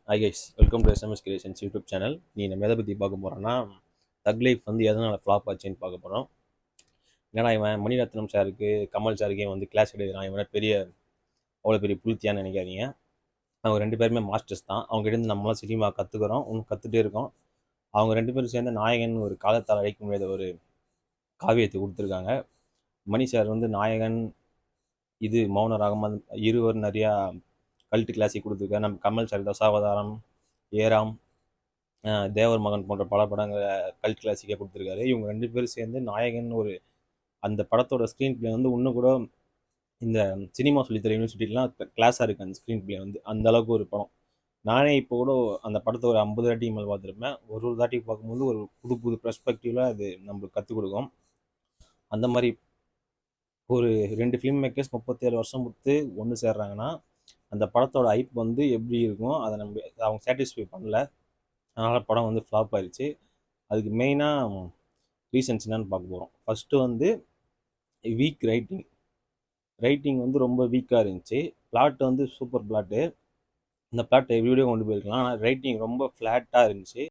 Hi guys, welcome to SMS creations YouTube channel. நீ நம்ம எதை பற்றி பார்க்க போகிறோன்னா, தக் லைஃப் வந்து எதனால் ஃப்ளாப் ஆச்சுன்னு பார்க்க போகிறோம். ஏன்னா இவன் மணிரத்னம் சாருக்கு, கமல் சாருக்கே வந்து கிளாஸ் எடுக்கிறான். இவனை அவ்வளோ பெரிய புளுத்தியான்னு நினைக்காதீங்க. அவங்க ரெண்டு பேருமே மாஸ்டர்ஸ் தான். அவங்ககிட்ட நம்மளாம் சினிமா கற்றுக்குறோம், இன்னும் கற்றுட்டே இருக்கோம். அவங்க ரெண்டு பேரும் சேர்ந்து நாயகன் ஒரு காலத்தால் அழைக்க முடியாத ஒரு காவியத்தை கொடுத்துருக்காங்க. மணி சார் வந்து நாயகன், இது மௌன ராகம், இருவர் நிறையா கல்ட்டு கிளாசிக் கொடுத்துருக்காரு. நம்ம கமல் சார் தசாவதாரம், ஏராம், தேவர் மகன் போன்ற பல படங்களை கல்ட் கிளாசிக்காக கொடுத்துருக்காரு. இவங்க ரெண்டு பேரும் சேர்ந்து நாயகன் அந்த படத்தோட ஸ்க்ரீன் பிளே வந்து இன்னும் கூட இந்த சினிமா சொல்லித்தர யூனிவர்சிட்டிலாம் கிளாஸாக இருக்குது. அந்த ஸ்க்ரீன் பிளே வந்து அந்த அளவுக்கு ஒரு படம். நானே இப்போ கூட அந்த படத்தை ஒரு 50 தாட்டி மேல் பார்த்துருப்பேன். ஒரு தாட்டி பார்க்கும்போது ஒரு புது புது பெர்ஸ்பெக்டிவில் அது நம்மளுக்கு கற்றுக் கொடுக்கும். அந்த மாதிரி ஒரு 2 ஃபிலிம் மேக்கர்ஸ் 37 வருஷம் கொடுத்து ஒன்று சேர்றாங்கன்னா அந்த படத்தோட ஹைப் வந்து எப்படி இருக்கும், அதை அவங்க சாட்டிஸ்ஃபை பண்ணல. அதனால் படம் வந்து ஃப்ளாப் ஆயிடுச்சு. அதுக்கு மெயினாக ரீசன்ஸ் என்னன்னு பார்க்க போகிறோம். ஃபஸ்ட்டு வந்து வீக் ரைட்டிங் வந்து ரொம்ப வீக்காக இருந்துச்சு. பிளாட் வந்து சூப்பர் பிளாட்டு. இந்த பிளாட் வீடியோ கொண்டு போயிருக்கலாம். ஆனால் ரைட்டிங் ரொம்ப ஃப்ளாட்டாக இருந்துச்சு.